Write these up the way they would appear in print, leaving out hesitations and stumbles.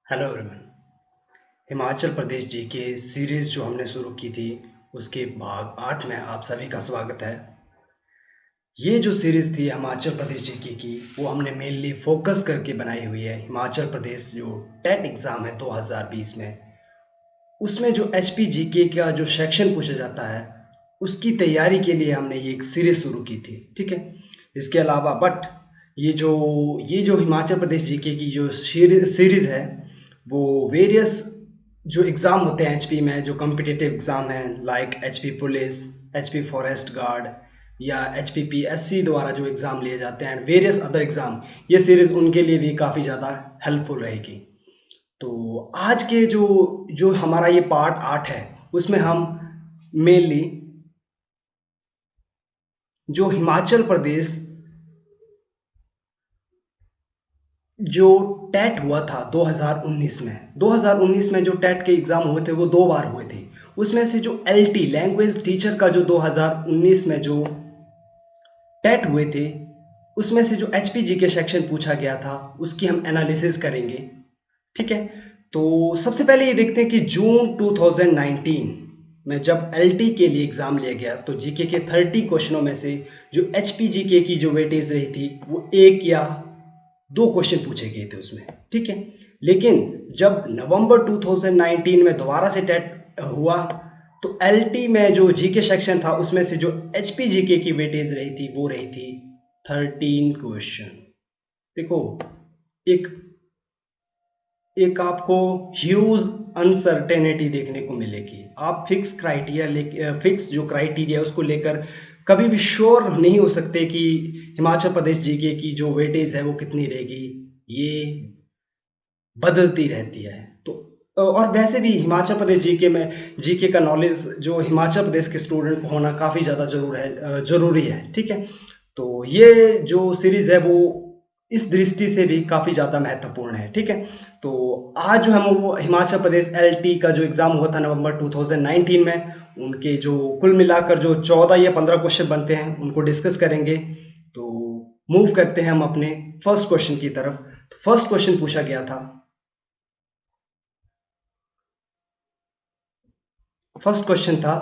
Hello everyone. Himachal Pradesh ji के series जो हमने शुरू की थी उसके भाग 8 में आप सभी का स्वागत है। ये जो सीरीज थी हिमाचल प्रदेश जी की वो हमने मेनली फोकस करके बनाई हुई है। हिमाचल प्रदेश जो टेट एग्ज़ाम है 2020 में, उसमें जो एच पी जी के का जो सेक्शन पूछा जाता है उसकी तैयारी के लिए हमने ये एक सीरीज शुरू की थी। ठीक है, इसके अलावा बट ये जो हिमाचल प्रदेश जीके की जो सीरीज है वो वेरियस जो एग्ज़ाम होते हैं एचपी में, जो कॉम्पिटिटिव एग्ज़ाम हैं like HP police, HP forest guard या एचपी पीएससी द्वारा जो एग्ज़ाम लिए जाते हैं, वेरियस अदर एग्ज़ाम, ये सीरीज़ उनके लिए भी काफ़ी ज़्यादा हेल्पफुल रहेगी। तो आज के जो जो हमारा ये पार्ट 8 है उसमें हम मेनली जो हिमाचल प्रदेश जो टेट हुआ था 2019 में जो टेट के एग्ज़ाम हुए थे वो 2 बार हुए थे। उसमें से जो एलटी लैंग्वेज टीचर का जो 2019 में जो टेट हुए थे उसमें से जो एचपीजी के सेक्शन पूछा गया था उसकी हम एनालिसिस करेंगे। ठीक है, तो सबसे पहले ये देखते हैं कि जून 2019 में जब एलटी के लिए एग्ज़ाम लिया गया तो जीके के 30 क्वेश्चनों में से जो एचपीजीके की जो वेटेज रही थी वो 1 या 2 क्वेश्चन पूछे गए थे उसमें। ठीक है, लेकिन जब नवंबर 2019 में दोबारा से टेट हुआ तो एलटी में जो जीके सेक्शन था उसमें से जो एचपीजीके की वेटेज रही थी वो रही थी 13 क्वेश्चन। देखो, एक एक आपको ह्यूज अनसर्टेनिटी देखने को मिलेगी। आप फिक्स जो क्राइटेरिया है उसको लेकर कभी भी श्योर नहीं हो सकते कि हिमाचल प्रदेश जीके की जो वेटेज है वो कितनी रहेगी, ये बदलती रहती है। तो और वैसे भी हिमाचल प्रदेश जीके में जीके का नॉलेज जो हिमाचल प्रदेश के स्टूडेंट को होना काफ़ी ज़्यादा ज़रूरी है। ठीक है, तो ये जो सीरीज़ है वो इस दृष्टि से भी काफ़ी ज़्यादा महत्वपूर्ण है। ठीक है, तो आज जो हम वो हिमाचल प्रदेश एलटी का जो एग्ज़ाम हुआ था नवंबर 2019 में, उनके जो कुल मिलाकर जो 14 या 15 क्वेश्चन बनते हैं उनको डिस्कस करेंगे। तो मूव करते हैं हम अपने फर्स्ट क्वेश्चन की तरफ। तो फर्स्ट क्वेश्चन पूछा गया था, फर्स्ट क्वेश्चन था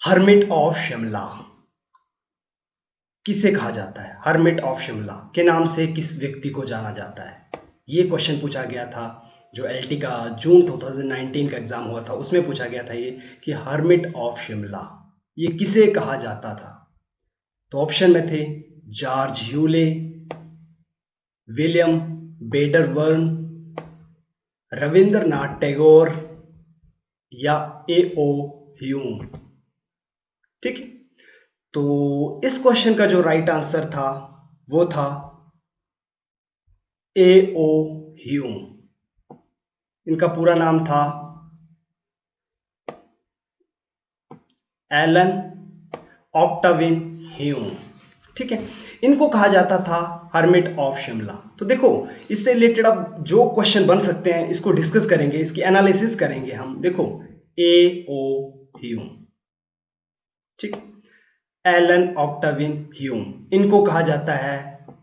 हर्मिट ऑफ शिमला किसे कहा जाता है? हर्मिट ऑफ शिमला के नाम से किस व्यक्ति को जाना जाता है? ये क्वेश्चन पूछा गया था जो एलटी का जून 2019 का एग्जाम हुआ था उसमें पूछा गया था ये कि हर्मिट ऑफ शिमला ये किसे कहा जाता था। तो ऑप्शन में थे जॉर्ज ह्यूले, विलियम बेडरबर्न, रविंद्रनाथ टैगोर या ए.ओ. ह्यूम। ठीक है, तो इस क्वेश्चन का जो राइट आंसर था वो था ए.ओ. ह्यूम। इनका पूरा नाम था एलन ऑक्टाविन ह्यूम। ठीक है, इनको कहा जाता था हर्मिट ऑफ शिमला। तो देखो, इससे रिलेटेड अब जो क्वेश्चन बन सकते हैं इसको डिस्कस करेंगे, इसकी एनालिसिस करेंगे हम। देखो, ए.ओ. ह्यूम, ठीक, एलन ऑक्टाविन ह्यूम, इनको कहा जाता है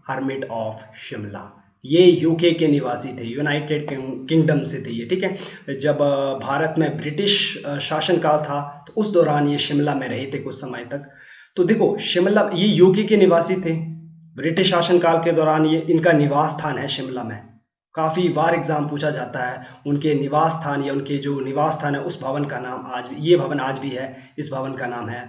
हर्मिट ऑफ शिमला। ये यूके के निवासी थे, यूनाइटेड किंगडम से थे ये। ठीक है, जब भारत में ब्रिटिश शासनकाल था तो उस दौरान ये शिमला में रहे थे कुछ समय तक। तो देखो, शिमला, ये यूके के निवासी थे, ब्रिटिश शासनकाल के दौरान ये इनका निवास स्थान है शिमला में। काफ़ी बार एग्जाम पूछा जाता है उनके निवास स्थान या उनके जो निवास स्थान है उस भवन का नाम आज भी, ये भवन आज भी है, इस भवन का नाम है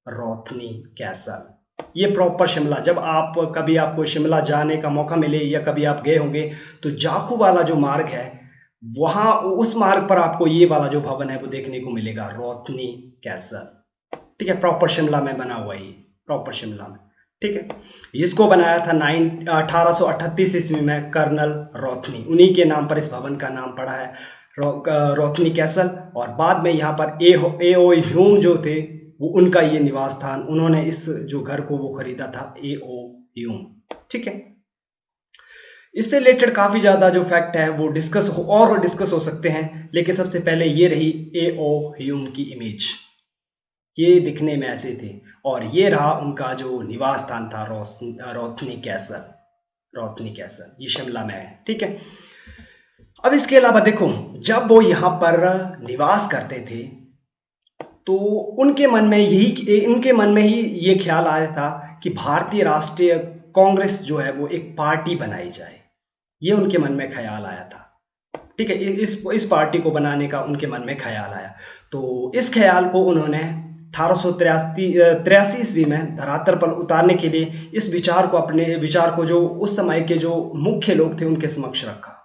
रोथनी कैसल। ये प्रॉपर शिमला, जब आप कभी आपको शिमला जाने का मौका मिले या कभी आप गए होंगे तो जाखू वाला जो मार्ग है वहां, उस मार्ग पर आपको ये वाला जो भवन है वो देखने को मिलेगा, रोथनी कैसल। ठीक है, प्रॉपर शिमला में बना हुआ ये, प्रॉपर शिमला में। ठीक है, इसको बनाया था 1838 ईस्वी में कर्नल रोथनी, उन्हीं के नाम पर इस भवन का नाम पड़ा है रोथनी कैसल। और बाद में यहाँ पर ए.ओ. ह्यूम जो थे वो उनका ये निवास स्थान, उन्होंने इस जो घर को वो खरीदा था, ए.ओ. ह्यूम। ठीक है, इससे रिलेटेड काफी ज्यादा जो फैक्ट है वो डिस्कस हो सकते हैं, लेकिन सबसे पहले ये रही ए.ओ. ह्यूम की इमेज। ये दिखने में ऐसे थे और ये रहा उनका जो निवास स्थान था, रोथनी कैसल। रोथनी कैसल ये शिमला में है। ठीक है, अब इसके अलावा देखो, जब वो यहाँ पर निवास करते थे तो उनके मन में ही ये ख्याल आया था कि भारतीय राष्ट्रीय कांग्रेस जो है वो एक पार्टी बनाई जाए। ये उनके मन में ख्याल आया था, ठीक है। इस पार्टी को बनाने का उनके मन में ख्याल आया। तो इस ख्याल को उन्होंने 1883 ईस्वी में धरातल पर उतारने के लिए इस अपने विचार को जो उस समय के जो मुख्य लोग थे उनके समक्ष रखा।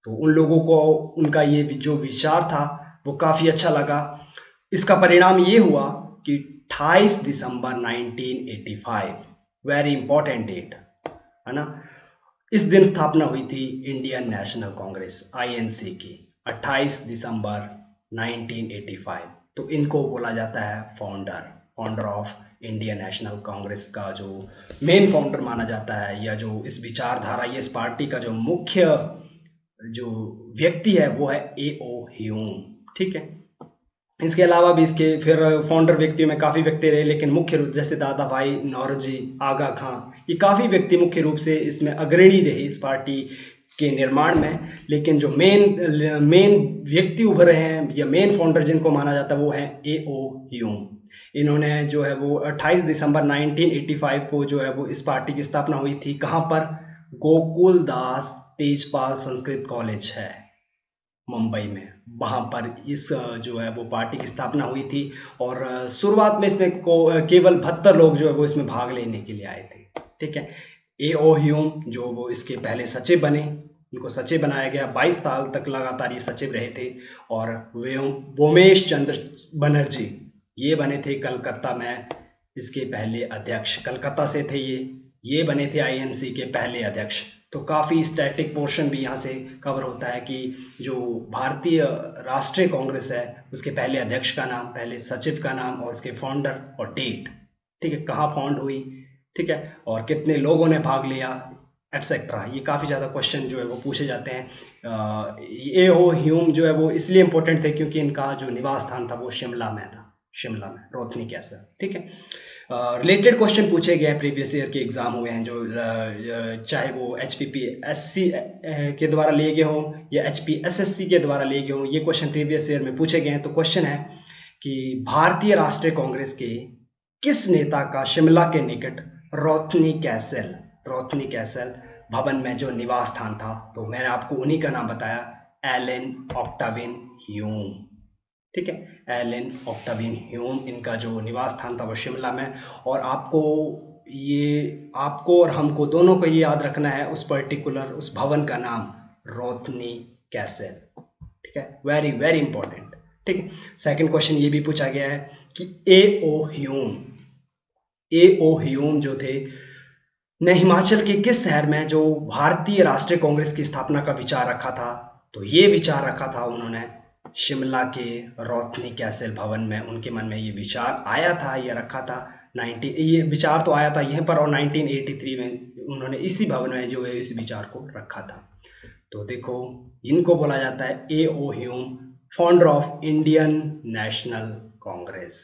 तो उन लोगों को उनका ये जो विचार था वो काफी अच्छा लगा। इसका परिणाम ये हुआ कि 28 दिसंबर 1985, वेरी इंपॉर्टेंट डेट है ना, इस दिन स्थापना हुई थी इंडियन नेशनल कांग्रेस आईएनसी की, 28 दिसंबर 1985। तो इनको बोला जाता है founder of Indian national Congress का जो मेन फाउंडर माना जाता है, या जो इस विचारधारा, ये इस पार्टी का जो मुख्य जो व्यक्ति है वो है ए.ओ. ह्यूम, ठीक है। इसके अलावा भी इसके फिर फाउंडर व्यक्तियों में काफ़ी व्यक्ति रहे, लेकिन मुख्य रूप जैसे दादा भाई नौरोजी, आगा खां, ये काफ़ी व्यक्ति मुख्य रूप से इसमें अग्रणी रहे इस पार्टी के निर्माण में। लेकिन जो मेन व्यक्ति उभरे हैं या मेन फाउंडर जिनको माना जाता है वो है ए.ओ. ह्यूम। इन्होंने जो है वो 28 दिसंबर 1985 को जो है वो इस पार्टी की स्थापना हुई थी। कहाँ पर? गोकुल दास तेजपाल संस्कृत कॉलेज है मुंबई में, वहाँ पर इस जो है वो पार्टी की स्थापना हुई थी। और शुरुआत में इसमें केवल 72 लोग जो है वो इसमें भाग लेने के लिए आए थे, ठीक है। ए.ओ. ह्यूम जो वो इसके पहले सचिव बने, उनको सचिव बनाया गया, 22 साल तक लगातार ये सचिव रहे थे। और वोमेश चंद्र बनर्जी ये बने थे कलकत्ता में इसके पहले अध्यक्ष, कलकत्ता से थे ये बने थे आईएनसी के पहले अध्यक्ष। तो काफ़ी स्टैटिक पोर्शन भी यहाँ से कवर होता है कि जो भारतीय राष्ट्रीय कांग्रेस है उसके पहले अध्यक्ष का नाम, पहले सचिव का नाम और उसके फाउंडर और डेट, ठीक है, कहाँ फाउंड हुई, ठीक है, और कितने लोगों ने भाग लिया, एटसेट्रा। ये काफ़ी ज़्यादा क्वेश्चन जो है वो पूछे जाते हैं। ए.ओ. ह्यूम जो है वो इसलिए इम्पोर्टेंट थे क्योंकि इनका जो निवास स्थान था वो शिमला में था, शिमला में रोथनी कैसल, ठीक है। रिलेटेड क्वेश्चन पूछे गए हैं, प्रीवियस ईयर के एग्जाम हुए हैं जो चाहे वो HPPSC के द्वारा लिए गए हों या HPSSC के द्वारा लिए गए हों, ये क्वेश्चन प्रीवियस ईयर में पूछे गए हैं। तो क्वेश्चन है कि भारतीय राष्ट्रीय कांग्रेस के किस नेता का शिमला के निकट रोथनी कैसल भवन में जो निवास स्थान था, तो मैंने आपको उन्हीं का नाम बताया, एलन ऑक्टाविन ह्यूम, ठीक है। एलन ऑक्टाविन ह्यूम इनका जो निवास स्थान था वो शिमला में। और आपको और हमको दोनों को ये याद रखना है उस भवन का नाम रोथनी कैसल, ठीक है, वेरी वेरी इंपॉर्टेंट, ठीक है। सेकंड क्वेश्चन ये भी पूछा गया है कि ए.ओ. ह्यूम जो थे ने हिमाचल के किस शहर में जो भारतीय राष्ट्रीय कांग्रेस की स्थापना का विचार रखा था, तो ये विचार रखा था उन्होंने शिमला के रोथनी कैसल भवन में। उनके मन में ये विचार आया था, ये रखा था, ये विचार तो आया था यहीं पर, और 1983 में उन्होंने इसी भवन में जो है इस विचार को रखा था। तो देखो इनको बोला जाता है A.O.. Hume, founder of Indian national Congress,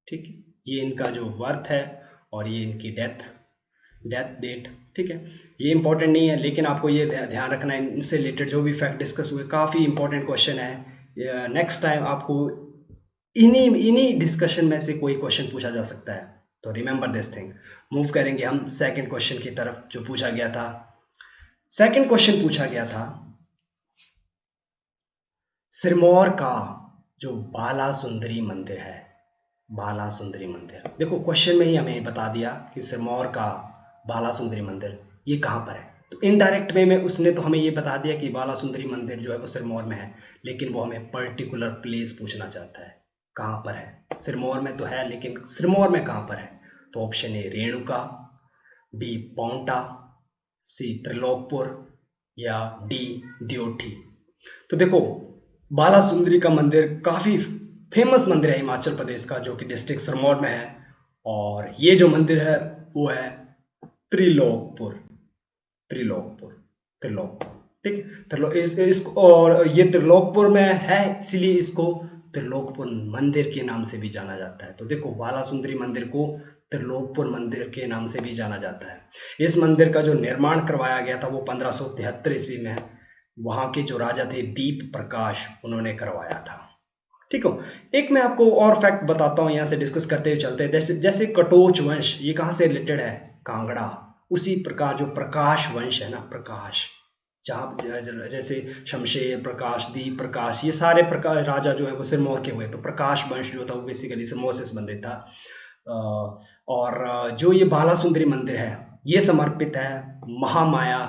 ठीक है। ये इनका जो बर्थ है और ये इनकी डेथ डेट, ठीक है। ये इंपॉर्टेंट नहीं है, लेकिन आपको ये ध्यान रखना है, इनसे रिलेटेड जो भी फैक्ट डिस्कस हुए काफ़ी इंपॉर्टेंट क्वेश्चन है। नेक्स्ट टाइम आपको इन्हीं डिस्कशन में से कोई क्वेश्चन पूछा जा सकता है, तो रिमेंबर दिस थिंग। मूव करेंगे हम सेकंड क्वेश्चन की तरफ जो पूछा गया था। सेकंड क्वेश्चन पूछा गया था सिरमौर का जो बालासुंदरी मंदिर है, बालासुंदरी मंदिर, देखो क्वेश्चन में ही हमें बता दिया कि सिरमौर का बालासुंदरी मंदिर ये कहाँ पर है। तो इनडायरेक्ट वे में उसने तो हमें ये बता दिया कि बालासुंदरी मंदिर जो है वो सिरमौर में है, लेकिन वो हमें पर्टिकुलर प्लेस पूछना चाहता है, कहाँ पर है। सिरमौर में तो है, लेकिन सिरमौर में कहाँ पर है। तो option A Renuka, B Paonta, C Trilokpur या डी दियोठी। तो देखो बालासुंदरी का मंदिर काफ़ी फेमस मंदिर है हिमाचल प्रदेश का, जो कि डिस्ट्रिक्ट सिरमौर में है। और ये जो मंदिर है वो है त्रिलोकपुर, ठीक। और ये त्रिलोकपुर में है, इसीलिए इसको त्रिलोकपुर मंदिर के नाम से भी जाना जाता है। तो देखो बालासुंदरी मंदिर को त्रिलोकपुर मंदिर के नाम से भी जाना जाता है। इस मंदिर का जो निर्माण करवाया गया था वो 1573 ईस्वी में वहाँ के जो राजा थे दीप प्रकाश, उन्होंने करवाया था। ठीक हो। एक मैं आपको और फैक्ट बताता हूँ, यहाँ से डिस्कस करते हुए चलते हैं। जैसे जैसे कटोच वंश, ये कहाँ से रिलेटेड है? कांगड़ा। उसी प्रकार जो प्रकाश वंश है ना, प्रकाश, जहाँ जैसे शमशेर, प्रकाश, दीप प्रकाश, ये सारे प्रकाश राजा जो है वो सिरमौर के हुए। तो प्रकाश वंश जो था वो बेसिकली सिरमौर से संबंधित था। और जो ये बालासुंदरी मंदिर है, ये समर्पित है महामाया,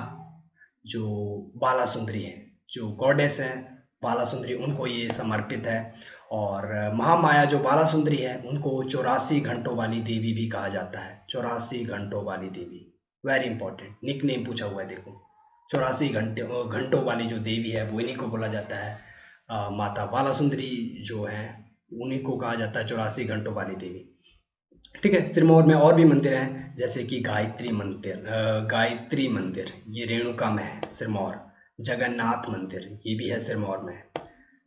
जो बालासुंदरी है, जो गॉडेस हैं बालासुंदरी, उनको ये समर्पित है। और महामाया जो बालासुंदरी है, उनको 84 घंटों वाली देवी भी कहा जाता है। 84 घंटों वाली देवी, वेरी इंपॉर्टेंट निक नेम पूछा हुआ है। देखो 84 घंटों वाली जो देवी है वो इन्हीं को बोला जाता है। माता बालासुंदरी जो है उन्हीं को कहा जाता है 84 घंटों वाली देवी। ठीक है। सिरमौर में और भी मंदिर हैं, जैसे कि गायत्री मंदिर, ये रेणुका में है सिरमौर। जगन्नाथ मंदिर, ये भी है सिरमौर में।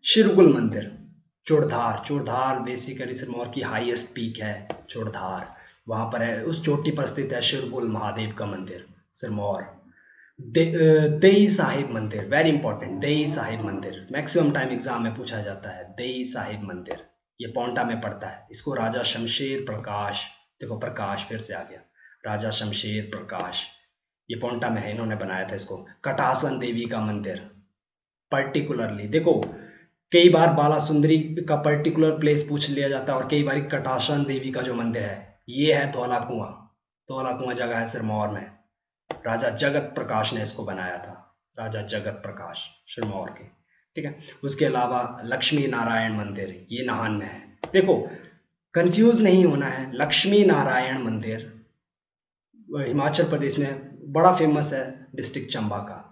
शिरगुल मंदिर, चूड़धार बेसिकली सिरमौर की हाईएस्ट पीक है चूड़धार, वहां पर है, उस चोटी पर स्थित है शिरगुल महादेव का मंदिर सिरमौर। देई साहिब मंदिर, वेरी इंपॉर्टेंट, देई साहिब मंदिर मैक्सिमम टाइम एग्जाम में पूछा जाता है। देई साहिब मंदिर, ये पौंटा में पड़ता है। इसको राजा शमशेर प्रकाश, देखो प्रकाश फिर से आ गया, राजा शमशेर प्रकाश, ये पौंटा में है, इन्होंने बनाया था इसको। कटासन देवी का मंदिर पर्टिकुलरली, देखो कई बार बालासुंदरी का पर्टिकुलर प्लेस पूछ लिया जाता है और कई बार कटासन देवी का जो मंदिर है ये है धौला कुआं जगह है सिरमौर में। राजा जगत प्रकाश ने इसको बनाया था, राजा जगत प्रकाश सिरमौर के। ठीक है। उसके अलावा लक्ष्मी नारायण मंदिर, ये नाहन में है। देखो कंफ्यूज नहीं होना है, लक्ष्मी नारायण मंदिर हिमाचल प्रदेश में बड़ा फेमस है, डिस्ट्रिक्ट चंबा का।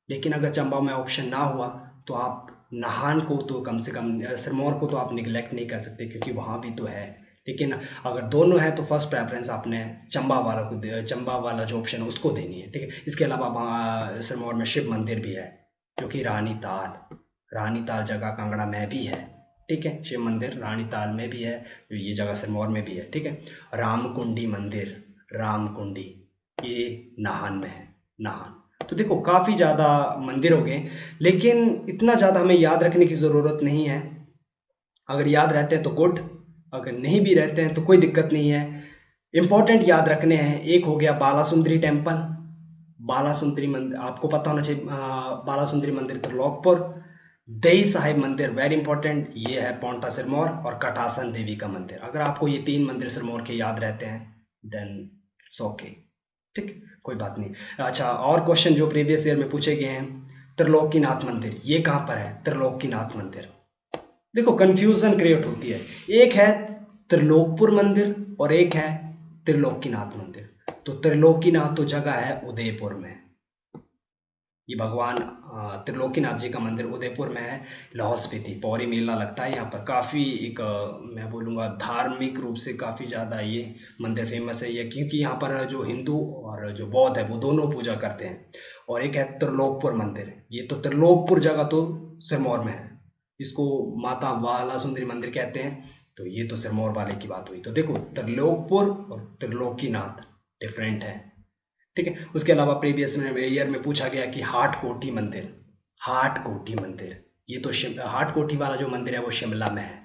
लेकिन अगर चंबा में ऑप्शन ना हुआ तो आप नाहन को तो कम से कम, सिरमौर को तो आप निगलेक्ट नहीं कर सकते क्योंकि वहाँ भी तो है। लेकिन अगर दोनों है तो फर्स्ट प्रेफरेंस आपने चंबा वाला जो ऑप्शन है उसको देनी है। ठीक है। इसके अलावा सिरमौर में शिव मंदिर भी है, जो कि रानीताल जगह कांगड़ा में भी है। ठीक है। शिव मंदिर रानीताल में भी है, ये जगह सिरमौर में भी है। ठीक है। रामकुंडी मंदिर, ये नाहन में है, नाहन। तो देखो काफ़ी ज़्यादा मंदिर हो गए, लेकिन इतना ज़्यादा हमें याद रखने की ज़रूरत नहीं है। अगर याद रहते हैं तो गुड, अगर नहीं भी रहते हैं तो कोई दिक्कत नहीं है। इंपॉर्टेंट याद रखने हैं, एक हो गया बालासुंदरी टेम्पल, बालासुंदरी मंदिर आपको पता होना चाहिए, बालासुंदरी मंदिर त्रिलोकपुर। देई साहिब मंदिर वेरी इंपॉर्टेंट, ये है पौंटा सिरमौर। और कटासन देवी का मंदिर, अगर आपको ये 3 मंदिर सिरमौर के याद रहते हैं देन इट्स ओके। ठीक, कोई बात नहीं। अच्छा, और क्वेश्चन जो प्रीवियस ईयर में पूछे गए हैं, त्रिलोकीनाथ मंदिर ये कहाँ पर है? त्रिलोकीनाथ मंदिर, देखो कंफ्यूजन क्रिएट होती है, एक है त्रिलोकपुर मंदिर और एक है त्रिलोकीनाथ मंदिर। तो त्रिलोकीनाथ तो जगह है उदयपुर में, ये भगवान त्रिलोकीनाथ जी का मंदिर उदयपुर में है। लाहौल स्पीति पौरी मेला लगता है यहाँ पर, काफ़ी एक मैं बोलूँगा धार्मिक रूप से काफ़ी ज़्यादा ये मंदिर फेमस है ये, क्योंकि यहाँ पर जो हिंदू और जो बौद्ध है वो दोनों पूजा करते हैं। और एक है त्रिलोकपुर मंदिर, ये तो त्रिलोकपुर जगह तो सिरमौर में है, इसको माता बालासुंदरी मंदिर कहते हैं, तो ये तो सिरमौर वाले की बात हुई। तो देखो त्रिलोकपुर और त्रिलोकीनाथ डिफरेंट है। ठीक है। उसके अलावा प्रीवियस ईयर में पूछा गया कि हाटकोटी मंदिर, ये तो हाटकोटी वाला जो मंदिर है वो शिमला में है।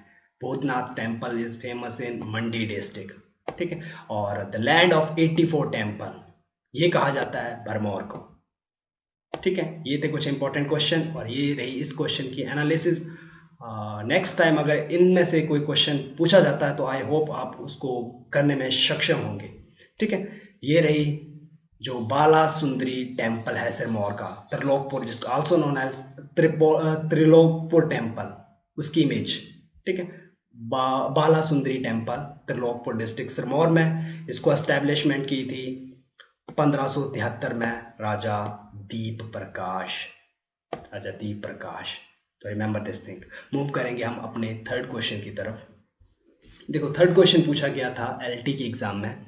Bhootnath temple is famous in Mandi district. ठीक है। और द लैंड ऑफ 84 टेम्पल ये कहा जाता है भरमौर को। ठीक है। ये थे कुछ इंपॉर्टेंट क्वेश्चन और ये रही इस क्वेश्चन की एनालिसिस। नेक्स्ट टाइम अगर इनमें से कोई क्वेश्चन पूछा जाता है तो आई होप आप उसको करने में सक्षम होंगे। ठीक है। ये रही जो बालासुंदरी टेम्पल है सिरमौर का, त्रिलोकपुर जिसको also known as Trilokpur temple, उसकी इमेज। ठीक है। बालासुंदरी टेम्पल त्रिलोकपुर डिस्ट्रिक्ट सिरमौर में, इसको एस्टेब्लिशमेंट की थी 1573 में राजा दीप प्रकाश। तो रिमेंबर दिस थिंग। मूव करेंगे हम अपने थर्ड क्वेश्चन की तरफ। देखो थर्ड क्वेश्चन पूछा गया था एलटी के एग्जाम में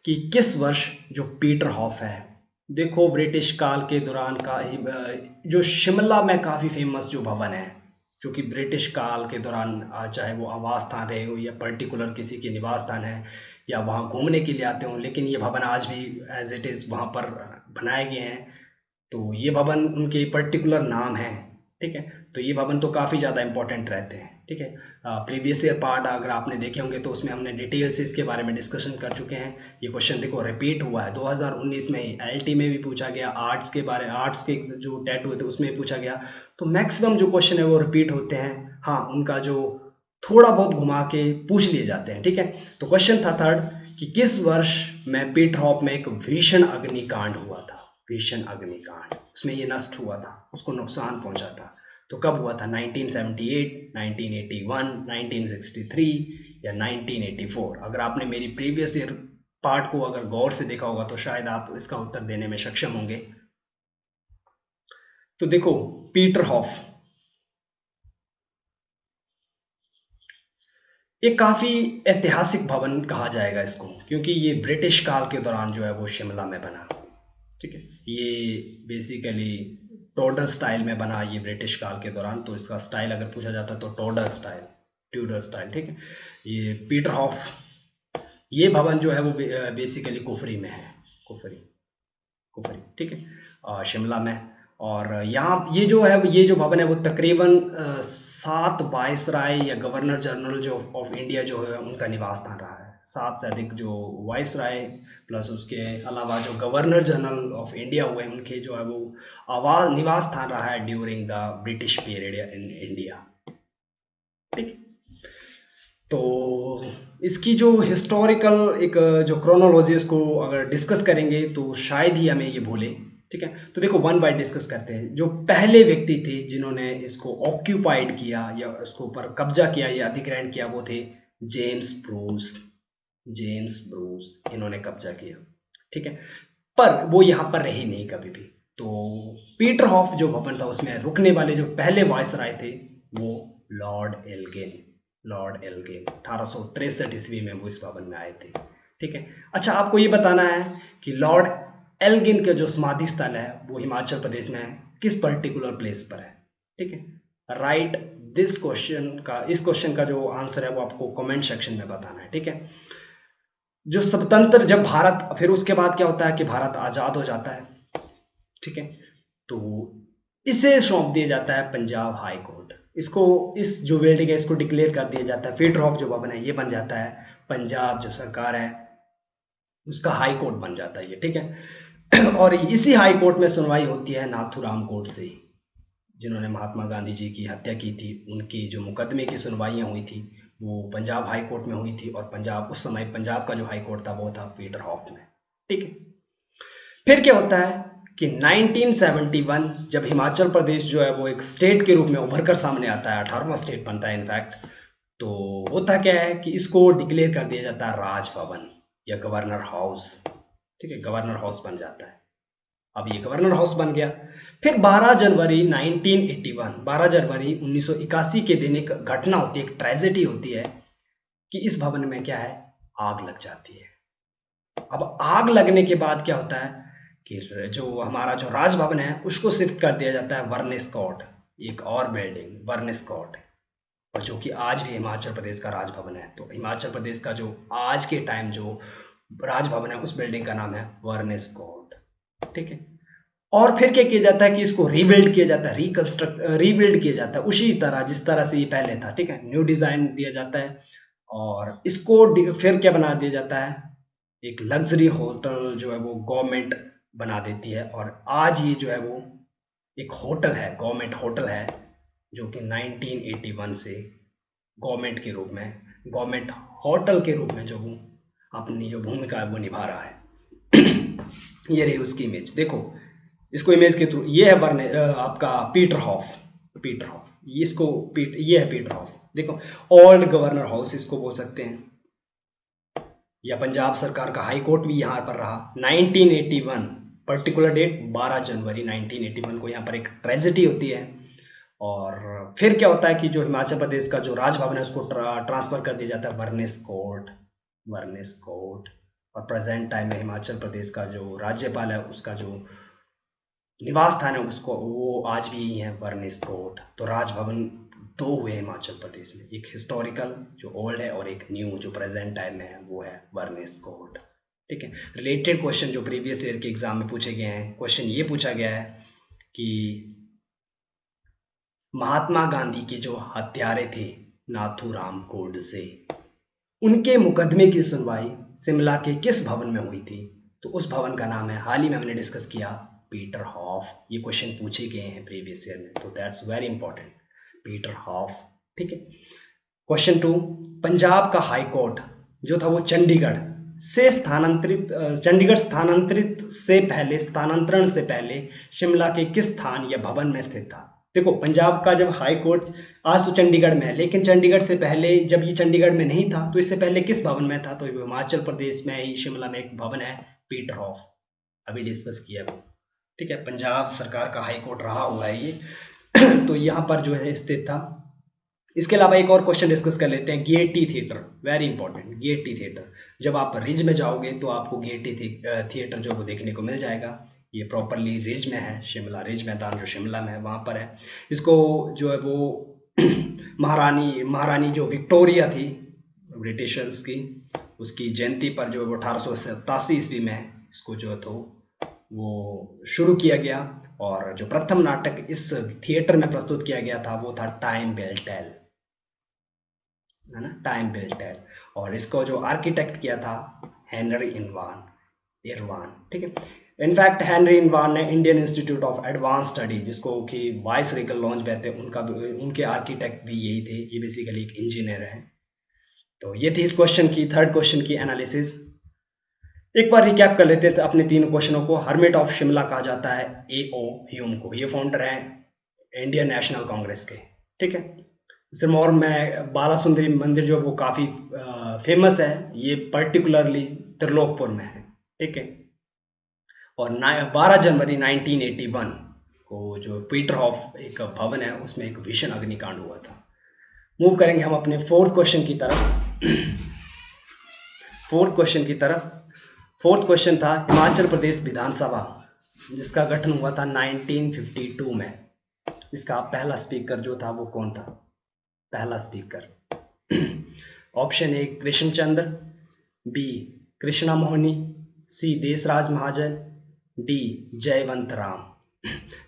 कि किस वर्ष जो पीटर हॉफ है, देखो ब्रिटिश काल के दौरान का जो शिमला में काफ़ी फेमस जो भवन है, जो कि ब्रिटिश काल के दौरान चाहे वो आवास स्थान रहे हो या पर्टिकुलर किसी के निवास स्थान है या वहाँ घूमने के लिए आते हो, लेकिन ये भवन आज भी एज इट इज़ वहाँ पर बनाए गए हैं। तो ये भवन उनके पर्टिकुलर नाम है, ठीक है। तो ये भवन तो काफ़ी ज़्यादा इंपॉर्टेंट रहते हैं, ठीक है। प्रीवियस ईयर पार्ट अगर आपने देखे होंगे तो उसमें हमने डिटेल से इसके बारे में डिस्कशन कर चुके हैं। ये क्वेश्चन देखो रिपीट हुआ है 2019 में ही, एलटी में भी पूछा गया, आर्ट्स के बारे, आर्ट्स के जो टेट हुए थे उसमें भी पूछा गया। तो मैक्सिमम जो क्वेश्चन है वो रिपीट होते हैं, हाँ उनका जो थोड़ा बहुत घुमा के पूछ लिए जाते हैं, ठीक है। तो क्वेश्चन था थर्ड कि किस वर्ष में पीटरहॉफ में एक भीषण अग्निकांड हुआ था, भीषण अग्निकांड, उसमें ये नष्ट हुआ था, उसको नुकसान पहुंचा था। तो कब हुआ था? 1978, 1981, 1963 या 1984? अगर आपने मेरी प्रीवियस ईयर पार्ट को अगर गौर से देखा होगा तो शायद आप इसका उत्तर देने में सक्षम होंगे। तो देखो पीटरहॉफ ये काफी ऐतिहासिक भवन कहा जाएगा इसको, क्योंकि ये ब्रिटिश काल के दौरान जो है वो शिमला में बना, ठीक है। ये बेसिकली टोडर स्टाइल में बना, ये ब्रिटिश काल के दौरान। तो इसका स्टाइल अगर पूछा जाता तो टोडर स्टाइल, ट्यूडर स्टाइल, ठीक है। ये पीटरहॉफ ये भवन जो है वो बेसिकली कुफरी में है, कुफरी, कुफरी, ठीक है, शिमला में। और यहाँ ये जो है, ये जो भवन है वो तकरीबन 7 वाइसराय या गवर्नर जनरल जो ऑफ इंडिया जो है उनका निवास स्थान रहा है। 7 से अधिक जो वाइसराय प्लस उसके अलावा जो गवर्नर जनरल ऑफ इंडिया हुए उनके जो है वो आवास निवास स्थान रहा है during the British period in India, ठीक। तो इसकी जो हिस्टोरिकल एक जो क्रोनोलॉजी उसको अगर डिस्कस करेंगे तो शायद ही हमें ये भूले, ठीक है। तो देखो वन बाय डिस्कस करते हैं। जो पहले व्यक्ति थे जिन्होंने इसको ऑक्यूपाइड किया या उसके ऊपर कब्जा किया या अधिग्रहण किया वो थे जेम्स ब्रूस, जेम्स ब्रूस, इन्होंने कब्जा किया, ठीक है। पर वो यहाँ पर रहे नहीं कभी भी। तो पीटरहॉफ जो भवन था उसमें रुकने वाले जो पहले वायसराय थे वो लॉर्ड एल्गिन, लॉर्ड एल्गिन 1863 ईस्वी में वो इस भवन में आए थे, ठीक है। अच्छा आपको ये बताना है कि लॉर्ड एल्गिन का जो समाधि स्थल है वो हिमाचल प्रदेश में किस पर्टिकुलर प्लेस पर है, ठीक है। राइट दिस क्वेश्चन का, इस क्वेश्चन का जो आंसर है वो आपको कमेंट सेक्शन में बताना है, ठीक है। जो स्वतंत्र जब भारत, फिर उसके बाद क्या होता है कि भारत आजाद हो जाता है, ठीक है। तो इसे सौंप दिया जाता है पंजाब हाई कोर्ट। इसको, इस जो बिल्डिंग है इसको डिक्लेयर कर दिया जाता है, पीटरहॉफ जो भवन है ये बन जाता है पंजाब जो सरकार है उसका हाई कोर्ट बन जाता है ये, ठीक है। और इसी हाई कोर्ट में सुनवाई होती है नाथूराम कोर्ट से, जिन्होंने महात्मा गांधी जी की हत्या की थी, उनकी जो मुकदमे की सुनवाइयां हुई थी वो पंजाब हाई कोर्ट में हुई थी। और पंजाब उस समय पंजाब का जो हाई कोर्ट था वो था पीटरहॉफ में, ठीक है। फिर क्या होता है कि 1971 जब हिमाचल प्रदेश जो है वो एक स्टेट के रूप में उभर कर सामने आता है, 18वां स्टेट बनता है इनफैक्ट, तो होता क्या है कि इसको डिक्लेयर कर दिया जाता है राजभवन या गवर्नर हाउस, ठीक है, गवर्नर हाउस बन जाता है। अब ये गवर्नर हाउस बन गया। फिर 12 जनवरी 1981, 12 जनवरी 1981 के दिन एक घटना होती है, एक ट्रेजेडी होती है कि इस भवन में क्या है, आग लग जाती है। अब आग लगने के बाद क्या होता है कि जो हमारा जो राजभवन है उसको शिफ्ट कर दिया जाता है वर्निस कोर्ट, एक और बिल्डिंग वर्निस कोर्ट, और जो कि आज भी हिमाचल प्रदेश का राजभवन है। तो हिमाचल प्रदेश का जो आज के टाइम जो राजभवन है उस बिल्डिंग का नाम है वर्निस कोर्ट, ठीक है। और फिर क्या किया जाता है कि इसको रीबिल्ड किया जाता है, रीबिल्ड किया जाता है उसी तरह जिस तरह से ये पहले था, ठीक है, न्यू डिजाइन दिया जाता है। और इसको फिर क्या बना दिया जाता है, एक लग्जरी होटल जो है वो गवर्नमेंट बना देती है। और आज ये जो है वो एक होटल है, गवर्नमेंट होटल है, जो कि 1981 से गवर्नमेंट के रूप में, गवर्नमेंट होटल के रूप में जो वो अपनी जो भूमिका है वो निभा रहा है। ये रही उसकी इमेज, देखो इसको इमेज के थ्रू, ये है आपका पीटरहॉफ, पीटरहॉफ, इसको ये है पीटरहॉफ, देखो ओल्ड गवर्नर हाउस इसको बोल सकते हैं, या पंजाब सरकार का हाई कोर्ट भी यहाँ पर रहा। 1981 पर्टिकुलर डेट 12 जनवरी 1981 को यहाँ पर एक ट्रेजेडी होती है। और फिर क्या होता है कि जो हिमाचल प्रदेश का जो राजभवन है उसको ट्रांसफर कर दिया जाता है वर्निस कोर्ट, वर्निस कोर्ट। और प्रेजेंट टाइम में हिमाचल प्रदेश का जो राज्यपाल है उसका जो निवास स्थान है उसको, वो आज भी यही है वर्निस कोर्ट। तो राजभवन दो हुए हिमाचल प्रदेश में, एक हिस्टोरिकल जो ओल्ड है और एक न्यू जो प्रेजेंट टाइम में है वो है वर्निस कोर्ट। ठीक है। रिलेटेड क्वेश्चन जो प्रीवियस ईयर के एग्जाम में पूछे गए हैं, क्वेश्चन ये पूछा गया है कि महात्मा गांधी के जो हत्यारे थे नाथूराम गोडसे, उनके मुकदमे की सुनवाई शिमला के किस भवन में हुई थी? तो उस भवन का नाम है, हाल ही में हमने डिस्कस किया, पीटर हॉफ। ये क्वेश्चन पूछे गए हैं प्रीवियस ईयर में, तो that's very important, Peter Hoff. ठीक है। क्वेश्चन 2, पंजाब का हाई कोर्ट जो था वो चंडीगढ़ स्थानांतरण से पहले शिमला के किस स्थान या भवन में स्थित था? देखो, पंजाब का जब हाई कोर्ट आज तो चंडीगढ़ में है, लेकिन चंडीगढ़ से पहले जब ये चंडीगढ़ में नहीं था तो इससे पहले किस भवन में था? तो हिमाचल प्रदेश में ही शिमला में एक भवन है, पीटर हॉफ, अभी डिस्कस किया वो। ठीक है, पंजाब सरकार का हाई कोर्ट रहा हुआ है ये तो यहाँ पर जो है स्थित था। इसके अलावा एक और क्वेश्चन डिस्कस कर लेते हैं, Gaiety theatre, very important, Gaiety theatre. जब आप रिज में जाओगे तो आपको गेयटी थिएटर जो वो देखने को मिल जाएगा। ये प्रॉपरली रिज में है, शिमला रिज मैदान जो शिमला में है वहाँ पर है। इसको जो है वो महारानी जो विक्टोरिया थी ब्रिटिशर्स की, उसकी जयंती पर जो है वो 1887 ईस्वी में इसको जो है तो वो शुरू किया गया। और जो प्रथम नाटक इस थिएटर में प्रस्तुत किया गया था वो था टाइम विल टेल, है ना, टाइम विल टेल। और इसको जो आर्किटेक्ट किया था हेनरी इरवान। ठीक है। इनफैक्ट हेनरी इरवान ने Indian institute of advance study, जिसको कि वाइस रेगल लॉन्च कहते हैं, उनके आर्किटेक्ट भी यही थे। ये बेसिकली एक इंजीनियर हैं। तो ये थी इस क्वेश्चन की, थर्ड क्वेश्चन की एनालिसिस। एक बार रिकैप कर लेते थे अपने तीनों क्वेश्चनों को। हर्मिट ऑफ शिमला कहा जाता है A.O. ह्यूम को, ये फाउंडर हैं इंडियन नेशनल कांग्रेस के। ठीक है। सिरमौर में बाला सुंदरी मंदिर जो वो काफ़ी फेमस है, ये पर्टिकुलरली त्रिलोकपुर में है। ठीक है। और 12 जनवरी 1981 को जो पीटर हॉफ एक भवन है उसमें एक भीषण अग्निकांड हुआ था। मूव करेंगे हम अपने फोर्थ क्वेश्चन की तरफ। फोर्थ क्वेश्चन था हिमाचल प्रदेश विधानसभा जिसका गठन हुआ था 1952 में। इसका पहला स्पीकर जो था वो कौन था? पहला speaker option A Krishnachandra, B Krishna Mohini, C Desraj Mahajan, D Jaiwant Ram.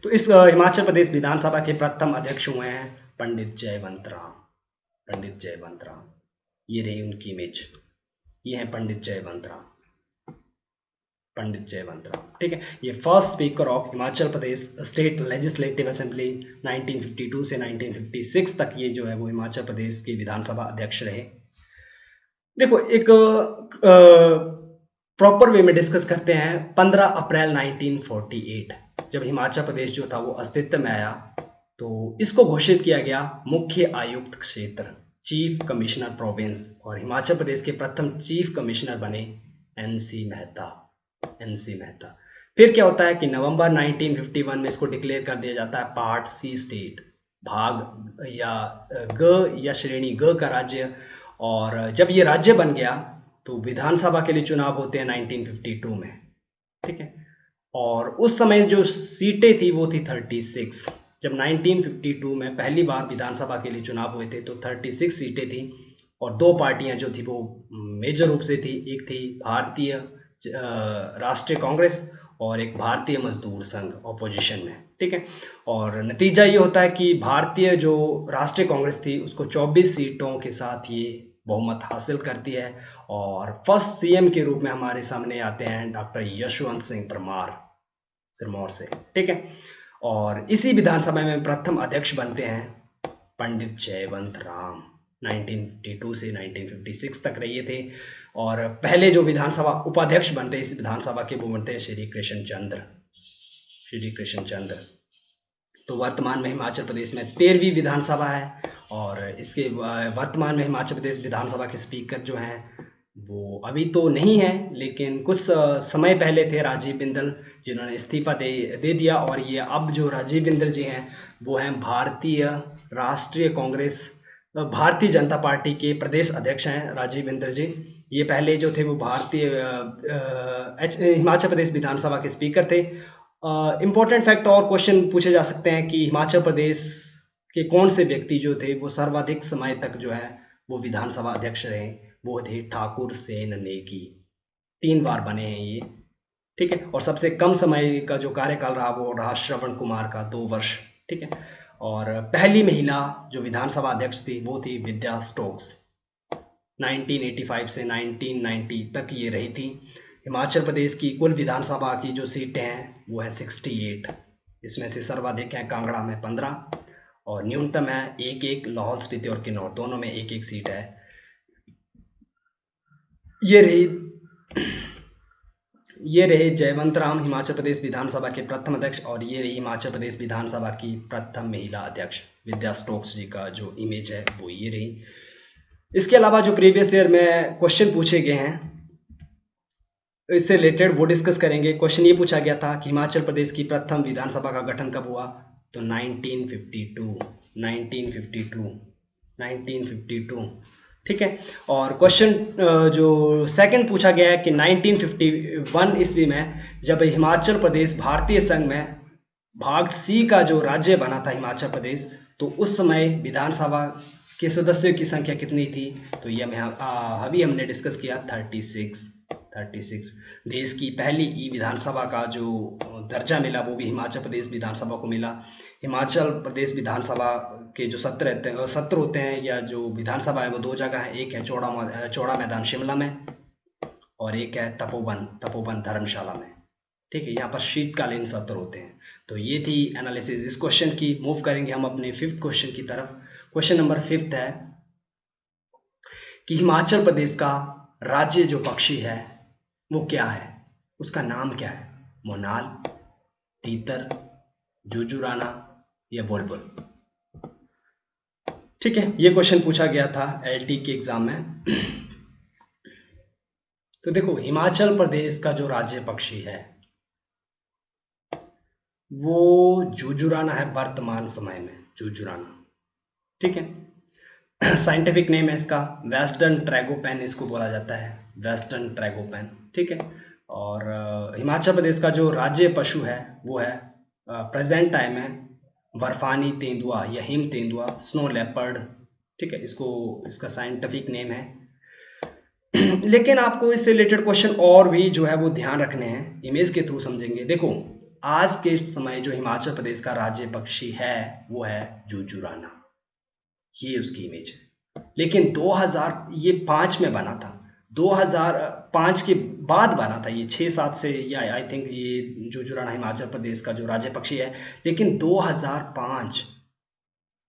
तो इस हिमाचल प्रदेश विधानसभा के प्रथम अध्यक्ष हुए हैं पंडित जयवंत राम। ये रही उनकी इमेज, ये है पंडित जयवंत राम। ठीक है। ये first speaker of Himachal Pradesh state legislative assembly 1952 से 1956 तक ये जो है वो हिमाचल प्रदेश के विधानसभा अध्यक्ष रहे। देखो, एक प्रॉपर वे में डिस्कस करते हैं। 15 अप्रैल 1948 जब हिमाचल प्रदेश जो था वो अस्तित्व में आया तो इसको घोषित किया गया मुख्य आयुक्त क्षेत्र, चीफ कमिश्नर प्रोविंस, और हिमाचल प्रदेश के प्रथम चीफ कमिश्नर बने एनसी मेहता। फिर क्या होता है कि नवंबर 1951 में इसको डिक्लेयर कर दिया जाता है पार्ट सी स्टेट, भाग या ग या श्रेणी ग का राज्य। और जब ये राज्य बन गया तो विधानसभा के लिए चुनाव होते हैं 1952 में। ठीक है। और उस समय जो सीटें थी वो थी 36। जब 1952 में पहली बार विधानसभा के लिए चुनाव हुए थे तो 36 सीटें थी और दो पार्टियां जो थी वो मेजर रूप से थी। एक थी भारतीय राष्ट्रीय कांग्रेस और एक भारतीय मजदूर संघ ऑपोजिशन में। ठीक है। और नतीजा ये होता है कि भारतीय जो राष्ट्रीय कांग्रेस थी उसको 24 सीटों के साथ ये बहुमत हासिल करती है और फर्स्ट सीएम के रूप में हमारे सामने आते हैं डॉक्टर यशवंत सिंह परमार सिरमौर से। ठीक है। और इसी विधानसभा में प्रथम अध्यक्ष बनते हैं पंडित जयवंत राम। 1952 से 1956 तक रहे थे। और पहले जो विधानसभा उपाध्यक्ष बनते हैं इस विधानसभा के वो बनते हैं श्री कृष्ण चंद्र। तो वर्तमान में हिमाचल प्रदेश में 13वीं विधानसभा है और इसके वर्तमान में हिमाचल प्रदेश विधानसभा के स्पीकर जो हैं वो अभी तो नहीं है, लेकिन कुछ समय पहले थे राजीव बिंदल, जिन्होंने इस्तीफा दे दिया। और ये अब जो राजीव बिंदल जी हैं वो हैं भारतीय राष्ट्रीय कांग्रेस, भारतीय जनता पार्टी के प्रदेश अध्यक्ष हैं राजीव बिंदल जी। ये पहले जो थे वो हिमाचल प्रदेश विधानसभा के स्पीकर थे। इम्पोर्टेंट फैक्ट और क्वेश्चन पूछे जा सकते हैं कि हिमाचल प्रदेश के कौन से व्यक्ति जो थे वो सर्वाधिक समय तक जो है वो विधानसभा अध्यक्ष रहे, वो थे ठाकुर सेन नेगी। 3 बार बने हैं ये, ठीक है। और सबसे कम समय का जो कार्यकाल रहा वो रहा श्रवण कुमार का 2 वर्ष, ठीक है। और पहली महिला जो विधानसभा अध्यक्ष थी वो थी विद्या स्टोक्स, 1985 से 1990 तक ये रही थी। हिमाचल प्रदेश की कुल विधानसभा की जो सीटें हैं वो है 68, इसमें से सर्वाधिक हैं कांगड़ा में 15 और न्यूनतम है 1-1 लाहौल स्पीति और किन्नौर, दोनों में 1-1 सीट है। ये रहे जयवंत राम हिमाचल प्रदेश विधानसभा के प्रथम अध्यक्ष और ये रही हिमाचल प्रदेश विधानसभा की प्रथम महिला अध्यक्ष विद्या स्टोक्स जी का जो इमेज है वो ये रही। इसके अलावा जो प्रीवियस ईयर में क्वेश्चन पूछे गए हैं इससे रिलेटेड वो डिस्कस करेंगे। क्वेश्चन ये पूछा गया था कि हिमाचल प्रदेश की प्रथम विधानसभा का गठन कब हुआ, तो 1952, ठीक है। और क्वेश्चन जो सेकंड पूछा गया है कि 1951 ईस्वी में जब हिमाचल प्रदेश भारतीय संघ में भाग सी का जो राज्य बना था हिमाचल प्रदेश, तो उस समय विधानसभा के सदस्यों की संख्या कितनी थी, तो ये अभी हमने डिस्कस किया 36। देश की पहली ई विधानसभा का जो दर्जा मिला वो भी हिमाचल प्रदेश विधानसभा को मिला। हिमाचल प्रदेश विधानसभा के जो सत्र होते हैं या जो विधानसभा है वो 2 जगह है, एक है चौड़ा मैदान शिमला में और एक है तपोवन धर्मशाला में, ठीक है। यहाँ पर शीतकालीन सत्र होते हैं। तो ये थी एनालिसिस इस क्वेश्चन की। मूव करेंगे हम अपने 5th क्वेश्चन की तरफ। क्वेश्चन नंबर 5 है कि हिमाचल प्रदेश का राज्य जो पक्षी है वो क्या है, उसका नाम क्या है, मोनाल, तीतर, जुजुराना या बुलबुल, ठीक है। ये क्वेश्चन पूछा गया था LT के एग्जाम में। तो देखो हिमाचल प्रदेश का जो राज्य पक्षी है वो जुजुराना है वर्तमान समय में, जुजुराना, ठीक है। साइंटिफिक नेम है इसका वेस्टर्न ट्रैगोपैन, इसको बोला जाता है वेस्टर्न ट्रैगोपैन, ठीक है। और हिमाचल प्रदेश का जो राज्य पशु है वो है प्रेजेंट टाइम में बर्फानी तेंदुआ या हिम तेंदुआ, स्नो लेपर्ड, ठीक है। इसका साइंटिफिक नेम है। लेकिन आपको इससे रिलेटेड क्वेश्चन और भी जो है वो ध्यान रखने हैं, इमेज के थ्रू समझेंगे। देखो आज के समय जो हिमाचल प्रदेश का राज्य पक्षी है वो है जुजुराना, ये उसकी इमेज है। लेकिन 2005 में बना था, 2005 के बाद बना था, ये 6-7 से या आई थिंक ये जुजुराना हिमाचल प्रदेश का जो राज्य पक्षी है। लेकिन 2005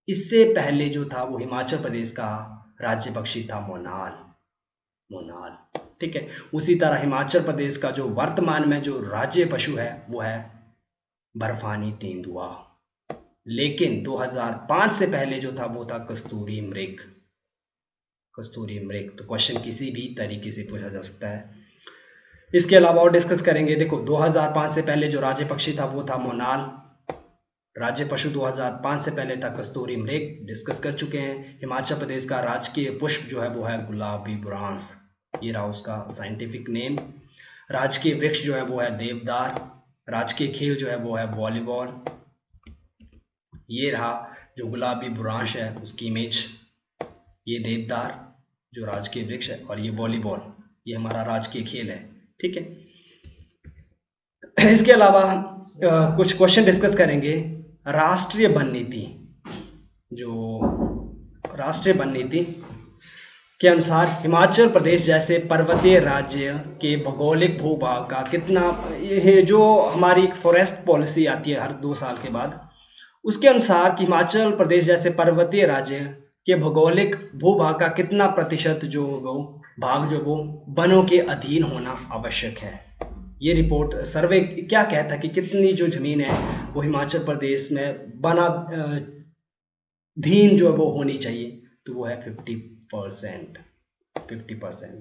इससे पहले जो था वो हिमाचल प्रदेश का राज्य पक्षी था मोनाल, ठीक है। उसी तरह हिमाचल प्रदेश का जो वर्तमान में जो राज्य पशु है वो है बर्फानी तेंदुआ। लेकिन 2005 से पहले जो था वो था कस्तूरी मृग। तो क्वेश्चन किसी भी तरीके से पूछा जा सकता है। इसके अलावा और डिस्कस करेंगे। देखो 2005 से पहले जो राज्य पक्षी था वो था मोनाल, राज्य पशु 2005 से पहले था कस्तूरी मृग, डिस्कस कर चुके हैं। हिमाचल प्रदेश का राजकीय पुष्प जो है वो है गुलाबी बुरांस, ये रहा उसका साइंटिफिक नेम। राजकीय वृक्ष जो है वो है देवदार, राजकीय खेल जो है वो है वॉलीबॉल। ये रहा जो गुलाबी बुरांश है उसकी इमेज, ये देवदार जो राजकीय वृक्ष है और ये वॉलीबॉल, ये हमारा राजकीय खेल है, ठीक है। इसके अलावा कुछ क्वेश्चन डिस्कस करेंगे। राष्ट्रीय वन नीति, जो राष्ट्रीय वन नीति के अनुसार हिमाचल प्रदेश जैसे पर्वतीय राज्य के भौगोलिक भूभाग का कितना, ये जो हमारी फॉरेस्ट पॉलिसी आती है हर 2 साल के बाद, उसके अनुसार कि हिमाचल प्रदेश जैसे पर्वतीय राज्य के भौगोलिक भूभाग का कितना प्रतिशत जो भाग जो वो वनों के अधीन होना आवश्यक है। ये रिपोर्ट सर्वे क्या कहता है कि कितनी जो जमीन है वो हिमाचल प्रदेश में वनाधीन जो वो होनी चाहिए, तो वो है 50%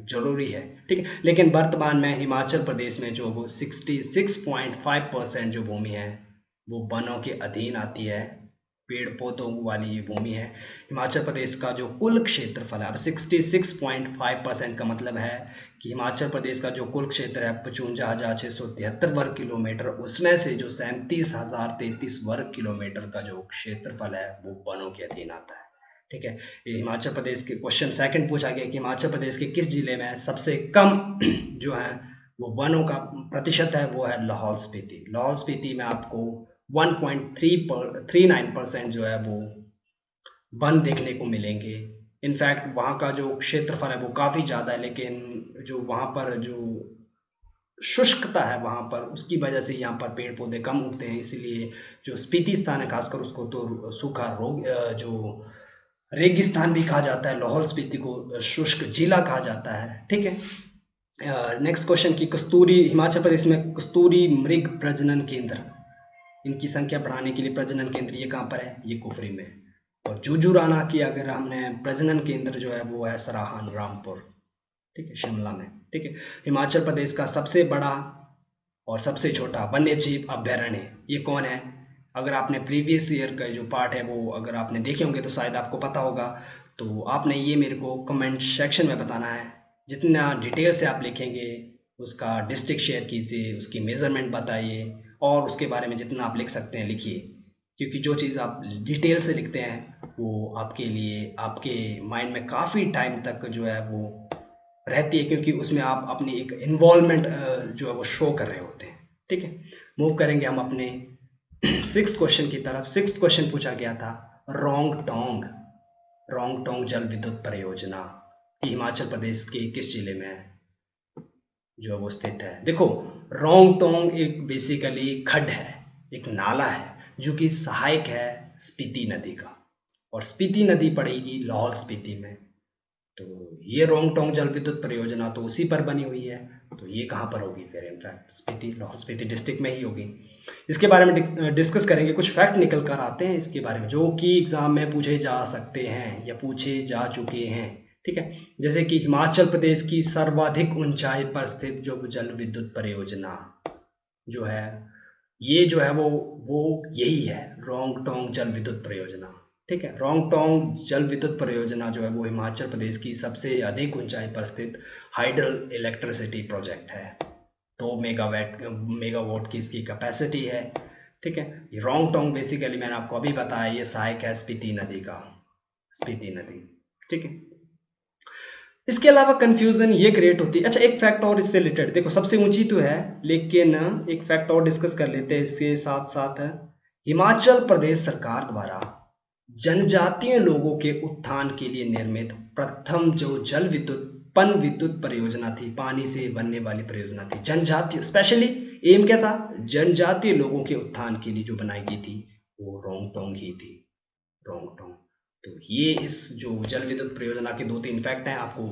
जरूरी है, ठीक है। लेकिन वर्तमान में हिमाचल प्रदेश में जो वो 66.5% जो भूमि है वो वनों के अधीन आती है, पेड़ पौधों वाली ये भूमि है। हिमाचल प्रदेश का जो कुल क्षेत्रफल है, अब 66.5% का मतलब है कि हिमाचल प्रदेश का जो कुल क्षेत्र है 55,673 वर्ग किलोमीटर, उसमें से जो 37,033 वर्ग किलोमीटर का जो क्षेत्रफल है वो वनों के अधीन आता है, ठीक है। हिमाचल प्रदेश के क्वेश्चन सेकंड पूछा गया कि हिमाचल प्रदेश के किस जिले में सबसे कम जो है वो वनों का प्रतिशत है वो है लाहौल स्पीति। लाहौल स्पीति में आपको 1.39% जो है वो वन देखने को मिलेंगे। इनफैक्ट वहाँ का जो क्षेत्रफल है वो काफ़ी ज़्यादा है, लेकिन जो वहाँ पर जो शुष्कता है वहाँ पर, उसकी वजह से यहाँ पर पेड़ पौधे कम उगते हैं, इसीलिए जो स्पीति स्थान है खासकर उसको तो सूखा रोग जो रेगिस्तान भी कहा जाता है, लाहौल स्पीति को शुष्क जिला कहा जाता है। ठीक है, नेक्स्ट क्वेश्चन की कस्तूरी, हिमाचल प्रदेश में कस्तूरी मृग प्रजनन केंद्र, इनकी संख्या बढ़ाने के लिए प्रजनन केंद्र ये कहाँ पर है, ये कुफरी में। और जुजुराना की अगर हमने प्रजनन केंद्र जो है वो है सराहन रामपुर, ठीक है, शिमला में। ठीक है, हिमाचल प्रदेश का सबसे बड़ा और सबसे छोटा वन्य जीव अभ्यारण्य ये कौन है? अगर आपने प्रीवियस ईयर का जो पार्ट है वो अगर आपने देखे होंगे तो शायद आपको पता होगा, तो आपने ये मेरे को कमेंट सेक्शन में बताना है। जितना डिटेल से आप लिखेंगे उसका डिस्ट्रिक्ट शेयर कीजिए, उसकी मेजरमेंट बताइए, और उसके बारे में जितना आप लिख सकते हैं लिखिए, क्योंकि जो चीज़ आप डिटेल से लिखते हैं वो आपके लिए आपके माइंड में काफ़ी टाइम तक जो है वो रहती है, क्योंकि उसमें आप अपनी एक इन्वॉल्वमेंट जो है वो शो कर रहे होते हैं। ठीक है, मूव करेंगे हम अपने 6th क्वेश्चन की तरफ। 6th क्वेश्चन पूछा गया था रोंगटोंग, रोंगटोंग जल विद्युत परियोजना हिमाचल प्रदेश के किस जिले में है जो वो स्थित है? देखो, रोंगटोंग एक बेसिकली खड्ड है, एक नाला है जो कि सहायक है स्पीति नदी का, और स्पीति नदी पड़ेगी लाहौल स्पीति में। तो ये रोंगटोंग जल विद्युत परियोजना तो उसी पर बनी हुई है, तो ये कहाँ पर होगी फिर? इनफैक्ट स्पीति, लाहौल स्पीति डिस्ट्रिक्ट में ही होगी। इसके बारे में डिस्कस करेंगे, कुछ फैक्ट निकल कर आते हैं इसके बारे में जो कि एग्जाम में पूछे जा सकते हैं या पूछे जा चुके हैं। ठीक है, जैसे कि हिमाचल प्रदेश की सर्वाधिक ऊंचाई पर स्थित जो जल विद्युत परियोजना जो है ये जो है वो यही है रोंगटोंग जल विद्युत परियोजना। ठीक है, रोंगटोंग जल विद्युत परियोजना जो है वो हिमाचल प्रदेश की सबसे अधिक ऊंचाई पर स्थित हाइडल इलेक्ट्रिसिटी प्रोजेक्ट है। 2 मेगावाट की इसकी कैपेसिटी है। ठीक है, ये रोंगटोंग बेसिकली मैंने आपको अभी बताया ये सहायक है स्पीति नदी का, स्पीति नदी। ठीक है, इसके अलावा कंफ्यूजन ये क्रिएट होती है। अच्छा, एक फैक्ट और इससे रिलेटेड, देखो सबसे ऊंची तो है, लेकिन एक फैक्ट और डिस्कस कर लेते हैं इसके साथ साथ। हिमाचल प्रदेश सरकार द्वारा जनजातीय लोगों के उत्थान के लिए निर्मित प्रथम जो जल विद्युत पन विद्युत परियोजना थी, पानी से बनने वाली परियोजना थी, जनजातीय स्पेशली एम क्या था, जनजातीय लोगों के उत्थान के लिए जो बनाई गई थी वो रोंगटोंग ही थी, रोंगटोंग। तो ये इस जो जल विद्युत परियोजना के 2-3 फैक्ट हैं, आपको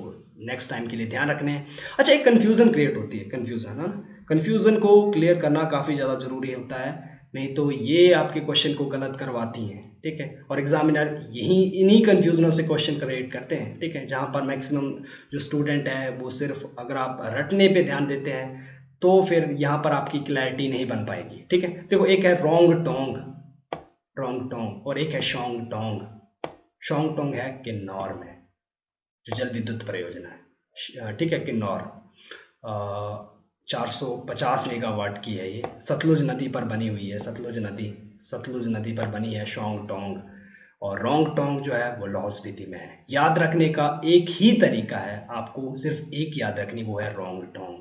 नेक्स्ट टाइम के लिए ध्यान रखने हैं। अच्छा, एक कंफ्यूजन क्रिएट होती है, कंफ्यूजन है, कंफ्यूजन को क्लियर करना काफ़ी ज़्यादा जरूरी होता है, नहीं तो ये आपके क्वेश्चन को गलत करवाती हैं। ठीक है, और एग्जामिनर इन्हीं कंफ्यूजनों से क्वेश्चन क्रिएट करते हैं। ठीक है, जहाँ पर मैक्सिमम जो स्टूडेंट है वो सिर्फ अगर आप रटने पे ध्यान देते हैं तो फिर यहाँ पर आपकी क्लैरिटी नहीं बन पाएगी। ठीक है, देखो एक है रोंगटोंग, रोंगटोंग, और एक है शोंगटोंग। शोंगटोंग है किन्नौर में जो जल विद्युत परियोजना है। ठीक है, किन्नौर 450 मेगावाट की है, ये सतलुज नदी पर बनी हुई है, सतलुज नदी पर बनी है शोंगटोंग। और रोंगटोंग जो है वो लाहौल स्पीति में है। याद रखने का एक ही तरीका है, आपको सिर्फ एक याद रखनी, वो है रोंगटोंग।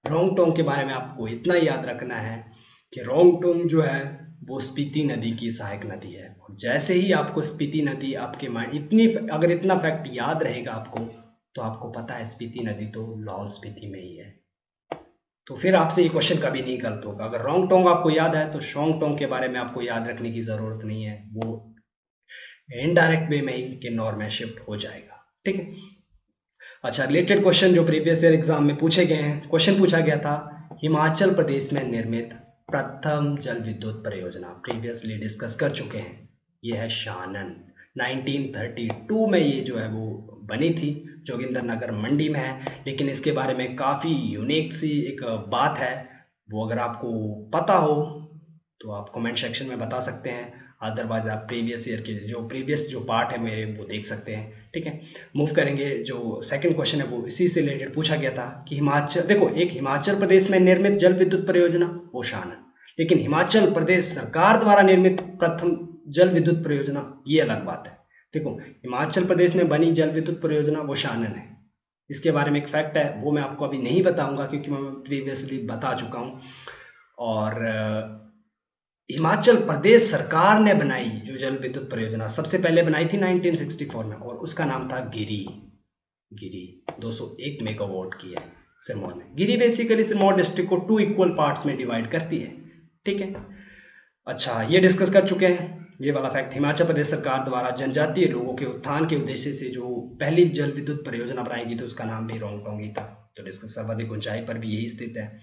रोंगटोंग के बारे में आपको इतना याद रखना है कि रोंगटोंग जो है वो स्पीति नदी की सहायक नदी है। और जैसे ही आपको स्पीति नदी आपके माइंड अगर इतना फैक्ट याद रहेगा आपको, तो आपको पता है स्पीति नदी तो लाहौल स्पीति में ही है, तो फिर आपसे ये क्वेश्चन कभी नहीं गलत होगा। अगर रोंगटोंग आपको याद है तो शोंगटोंग के बारे में आपको याद रखने की जरूरत नहीं है, वो इनडायरेक्ट वे में ही किन्नौर में शिफ्ट हो जाएगा। ठीक है, अच्छा, रिलेटेड क्वेश्चन जो प्रीवियस ईयर एग्जाम में पूछे गए हैं, क्वेश्चन पूछा गया था हिमाचल प्रदेश में निर्मित प्रथम जल विद्युत परियोजना, प्रीवियसली डिस्कस कर चुके हैं, ये है शानन। 1932 में ये जो है वो बनी थी, जोगिंदरनगर मंडी में है। लेकिन इसके बारे में काफ़ी यूनिक सी एक बात है, वो अगर आपको पता हो तो आप कमेंट सेक्शन में बता सकते हैं, अदरवाइज आप प्रीवियस ईयर के जो पार्ट है मेरे वो देख सकते हैं। ठीक है, मूव करेंगे। जो सेकंड क्वेश्चन है वो इसी से रिलेटेड पूछा गया था कि हिमाचल प्रदेश में निर्मित जल विद्युत परियोजना वो शानन, लेकिन हिमाचल प्रदेश सरकार द्वारा निर्मित प्रथम जल विद्युत परियोजना ये अलग बात है। देखो, हिमाचल प्रदेश में बनी जल विद्युत परियोजना वो शानन है, इसके बारे में एक फैक्ट है, वो मैं आपको अभी नहीं बताऊंगा क्योंकि मैं प्रीवियसली बता चुका हूँ। और हिमाचल प्रदेश सरकार ने बनाई जो जल विद्युत परियोजना सबसे पहले बनाई थी 1964 में, और उसका नाम था गिरी। गिरी 201 मेगावाट की है सिरमौर में। गिरी बेसिकली सिरमौर डिस्ट्रिक्ट को 2 इक्वल पार्ट्स में डिवाइड करती है, ठीक है। अच्छा, ये डिस्कस कर चुके हैं ये वाला फैक्ट। हिमाचल प्रदेश सरकार द्वारा जनजातीय लोगों के उत्थान के उद्देश्य से जो पहली जल विद्युत परियोजना बनाई गई, तो उसका नाम भी रोंगटोंगी था। तो डिस्कस सर्वाधिक ऊंचाई पर भी यही स्थित है।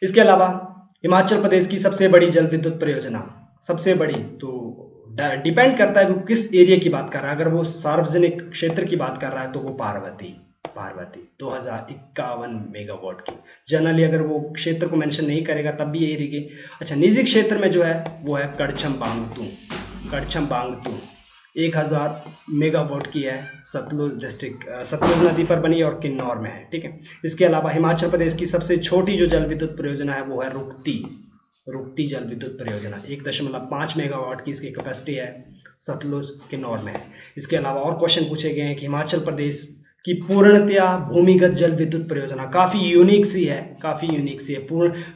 इसके अलावा हिमाचल प्रदेश की सबसे बड़ी जल विद्युत परियोजना, सबसे बड़ी तो डिपेंड करता है वो किस एरिया की बात कर रहा है। अगर वो सार्वजनिक क्षेत्र की बात कर रहा है तो वो पार्वती 2051 मेगावाट की। जनरली अगर वो क्षेत्र को मेंशन नहीं करेगा तब भी यही रहेगी। अच्छा, निजी क्षेत्र में जो है वो है कड़छम बांगतू 1000 मेगावाट की है, सतलुज डिस्ट्रिक्ट, सतलुज नदी पर बनी और किन्नौर में है, ठीक है। इसके अलावा हिमाचल प्रदेश की सबसे छोटी जो जल विद्युत परियोजना है वो है रुकती जल विद्युत परियोजना, 1.5 मेगावाट की इसकी कैपेसिटी है, सतलुज किन्नौर में है। इसके अलावा और क्वेश्चन पूछे गए हैं कि हिमाचल प्रदेश की पूर्णतया भूमिगत जल विद्युत परियोजना काफी यूनिक सी है,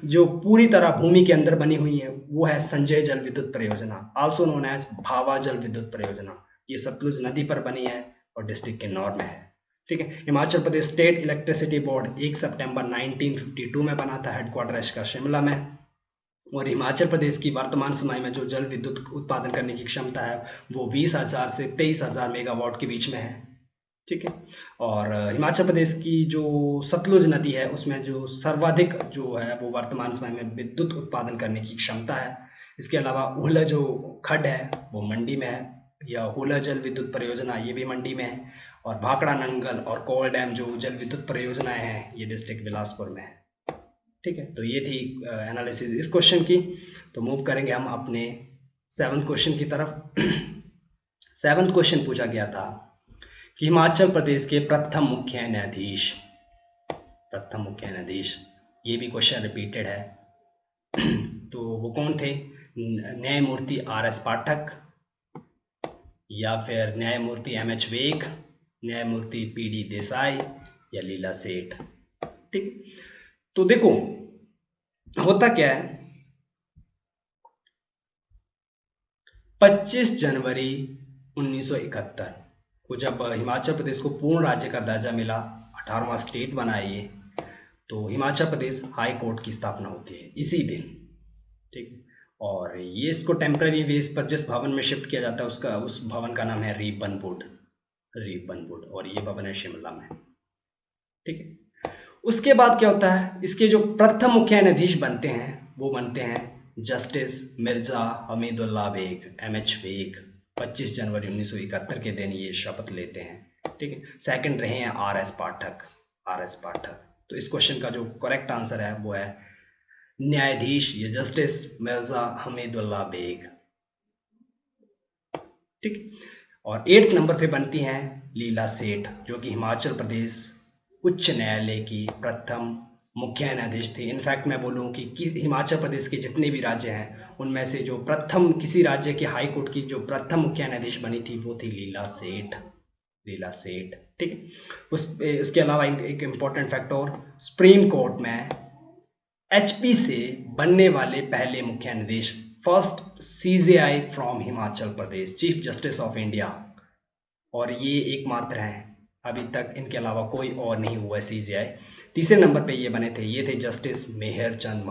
जो पूरी तरह भूमि के अंदर बनी हुई है, वो है संजय जल विद्युत परियोजना, आल्सो नोन एज भावा जल विद्युत परियोजना। ये सतलुज नदी पर बनी है और डिस्ट्रिक्ट किन्नौर में है, ठीक है। Himachal Pradesh state electricity board 1 सितंबर 1952 में बना था, हेडक्वार्टर इसका शिमला में। और हिमाचल प्रदेश की वर्तमान समय में जो जल विद्युत उत्पादन करने की क्षमता है वो 20,000 से 23,000 मेगावाट के बीच में है, ठीक है। और हिमाचल प्रदेश की जो सतलुज नदी है उसमें जो सर्वाधिक जो है वो वर्तमान समय में विद्युत उत्पादन करने की क्षमता है। इसके अलावा हुला जो खड्ड है वो मंडी में है, या हुला जल विद्युत परियोजना ये भी मंडी में है। और भाखड़ा नंगल और कोल डैम जो जल विद्युत परियोजनाएं हैं ये डिस्ट्रिक्ट बिलासपुर में है, ठीक है। तो ये थी एनालिसिस इस क्वेश्चन की। तो मूव करेंगे हम अपने 7th क्वेश्चन की तरफ। 7th क्वेश्चन पूछा गया था कि हिमाचल प्रदेश के प्रथम मुख्य न्यायाधीश, ये भी क्वेश्चन रिपीटेड है। तो वो कौन थे? न्यायमूर्ति RS पाठक, या फिर न्यायमूर्ति MH वेग, न्यायमूर्ति PD देसाई, या लीला सेठ, ठीक। तो देखो होता क्या है, 25 जनवरी 1971 को जब हिमाचल प्रदेश को पूर्ण राज्य का दर्जा मिला, 18वां स्टेट बना ये, तो हिमाचल प्रदेश हाई कोर्ट की स्थापना होती है इसी दिन, ठीक। और ये इसको टेम्पररी बेस पर जिस भवन में शिफ्ट किया जाता है उस भवन का नाम है रिपनवुड, और ये भवन है शिमला में, ठीक है। उसके बाद क्या होता है, इसके जो प्रथम मुख्य न्यायाधीश बनते हैं वो बनते हैं जस्टिस मिर्जा हमीदुल्लाह बेग, MH वेग। 25 जनवरी 1971 के दिन ये शपथ लेते हैं, ठीक है। सेकंड रहे हैं RS पाठक। तो इस क्वेश्चन का जो करेक्ट आंसर है वो है न्यायाधीश या जस्टिस मिर्जा हमीदुल्लाह बेग, ठीक। और 8th नंबर पे बनती हैं लीला सेठ, जो कि हिमाचल प्रदेश उच्च न्यायालय की प्रथम मुख्य न्यायाधीश थी। इनफैक्ट मैं बोलूँ कि हिमाचल प्रदेश के जितने भी राज्य हैं उनमें से जो प्रथम किसी राज्य के हाई कोर्ट की जो प्रथम मुख्य न्यायाधीश बनी थी वो थी लीला सेठ, ठीक है। उसके अलावा एक इम्पॉर्टेंट फैक्ट और, सुप्रीम कोर्ट में HP से बनने वाले पहले मुख्य न्यायाधीश, first CJI from Himachal Pradesh, chief justice of India, और ये एकमात्र हैं, अभी तक इनके अलावा कोई और नहीं हुआ है CJI। तीसरे नंबर पे ये बने थे, ये थे जस्टिस मेहरचंद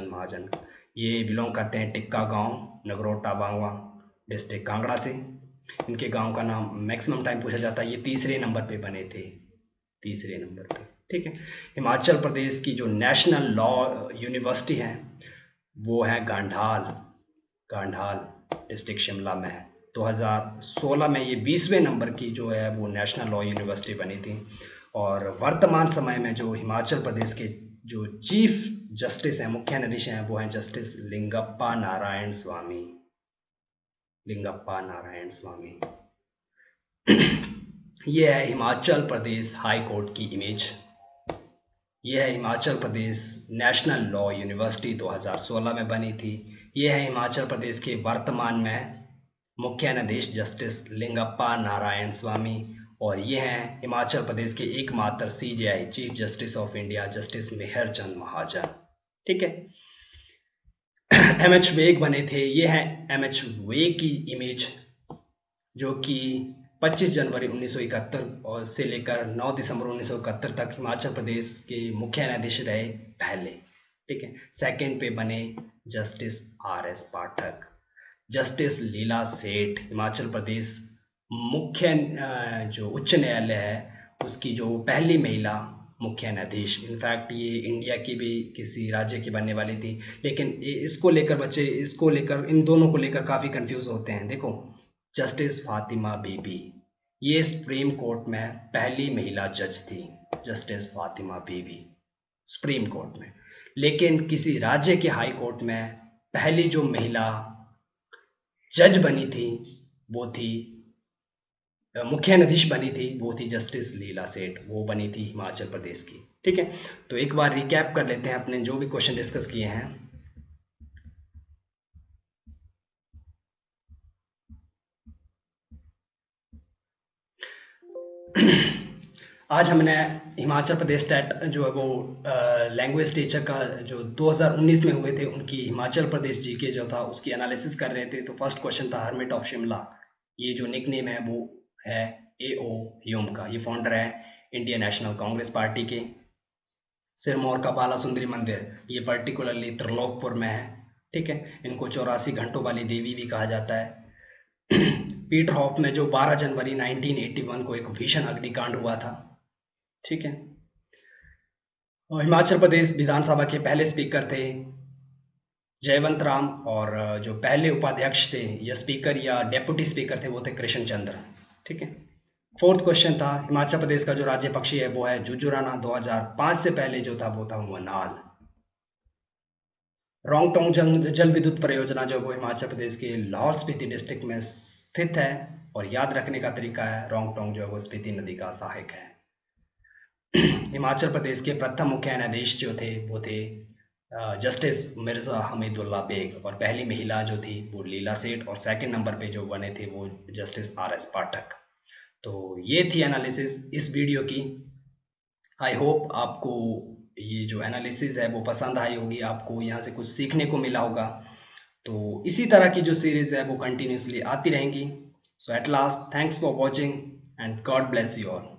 महाजन। ये बिलोंग करते हैं टिक्का गांव, नगरोटा बांगवा, डिस्ट्रिक्ट कांगड़ा से। इनके गांव का नाम मैक्सिमम टाइम पूछा जाता है, ये तीसरे नंबर पे बने थे, ठीक है। हिमाचल प्रदेश की जो नेशनल लॉ यूनिवर्सिटी है वो है गांधाल डिस्ट्रिक्ट शिमला में है। 2016 में ये 20वें नंबर की जो है वो नेशनल लॉ यूनिवर्सिटी बनी थी। और वर्तमान समय में जो हिमाचल प्रदेश के जो चीफ जस्टिस हैं, मुख्य न्यायाधीश हैं, वो हैं जस्टिस लिंगप्पा नारायण स्वामी। ये है हिमाचल प्रदेश हाई कोर्ट की इमेज। ये है Himachal Pradesh national law university 2016 में बनी थी। ये है हिमाचल प्रदेश के वर्तमान में मुख्य न्यायाधीश जस्टिस लिंगप्पा नारायण स्वामी, और ये हैं हिमाचल प्रदेश के एकमात्र CJI chief justice of India justice Mehr Chand Mahajan. ठीक है, MH वेग बने थे। ये हैं MH वेग की इमेज, जो कि 25 जनवरी 1971 से लेकर 9 दिसंबर 1971 तक हिमाचल प्रदेश के मुख्य न्यायाधीश रहे पहले। ठीक है, सेकंड पे बने जस्टिस RS पाठक। जस्टिस लीला सेठ हिमाचल प्रदेश मुख्य जो उच्च न्यायालय है उसकी जो पहली महिला मुख्य न्यायाधीश। इनफैक्ट ये इंडिया की भी किसी राज्य की बनने वाली थी, लेकिन इसको लेकर बच्चे इन दोनों को लेकर काफ़ी कंफ्यूज होते हैं। देखो, जस्टिस फातिमा बीबी, ये सुप्रीम कोर्ट में पहली महिला जज थी, जस्टिस फातिमा बीबी सुप्रीम कोर्ट में। लेकिन किसी राज्य के हाई कोर्ट में पहली जो महिला जज बनी थी वो थी मुख्य न्यायाधीश बनी थी, वो थी जस्टिस लीला सेठ, वो बनी थी हिमाचल प्रदेश की। ठीक है, तो एक बार रिकैप कर लेते हैं अपने जो भी क्वेश्चन डिस्कस किए हैं। आज हमने हिमाचल प्रदेश स्टेट जो है वो लैंग्वेज टीचर का जो 2019 में हुए थे उनकी हिमाचल प्रदेश जीके जो था उसकी एनालिसिस कर रहे थे। तो फर्स्ट क्वेश्चन था हर्मिट ऑफ शिमला, ये जो निकनेम है वो है A.O. ह्यूम का। ये फाउंडर है इंडियन नेशनल कांग्रेस पार्टी के। सिरमौर का बाला सुंदरी मंदिर, ये पर्टिकुलरली त्रिलोकपुर में है। ठीक है, इनको 84 घंटों वाली देवी भी कहा जाता है। पीटर हॉफ में जो 12 जनवरी 1981 को एक भीषण अग्निकांड हुआ था। ठीक है, और हिमाचल प्रदेश विधानसभा के पहले स्पीकर थे जयवंत राम, और जो पहले उपाध्यक्ष थे या स्पीकर या डेप्यूटी स्पीकर थे वो थे कृष्ण चंद्र। ठीक है, फोर्थ क्वेश्चन था हिमाचल प्रदेश का जो राज्य पक्षी है वो है जुजुराना। 2005 से पहले जो था वो था मनाल। रोंगटोंग जल विद्युत परियोजना जो वो हिमाचल प्रदेश के लाहौल स्पीति डिस्ट्रिक्ट में स्थित है, और याद रखने का तरीका है रोंगटोंग जो है वो स्पीति नदी का सहायक है। हिमाचल प्रदेश के प्रथम मुख्य न्यायाधीश जो थे वो थे जस्टिस मिर्जा हमीदुल्ला बेग, और पहली महिला जो थी वो लीला सेठ, और सेकंड नंबर पे जो बने थे वो जस्टिस RS पाठक। तो ये थी एनालिसिस इस वीडियो की। आई होप आपको ये जो एनालिसिस है वो पसंद आई होगी, आपको यहाँ से कुछ सीखने को मिला होगा। तो इसी तरह की जो सीरीज है वो कंटिन्यूसली आती रहेंगी। So at last, thanks for watching and God bless you all.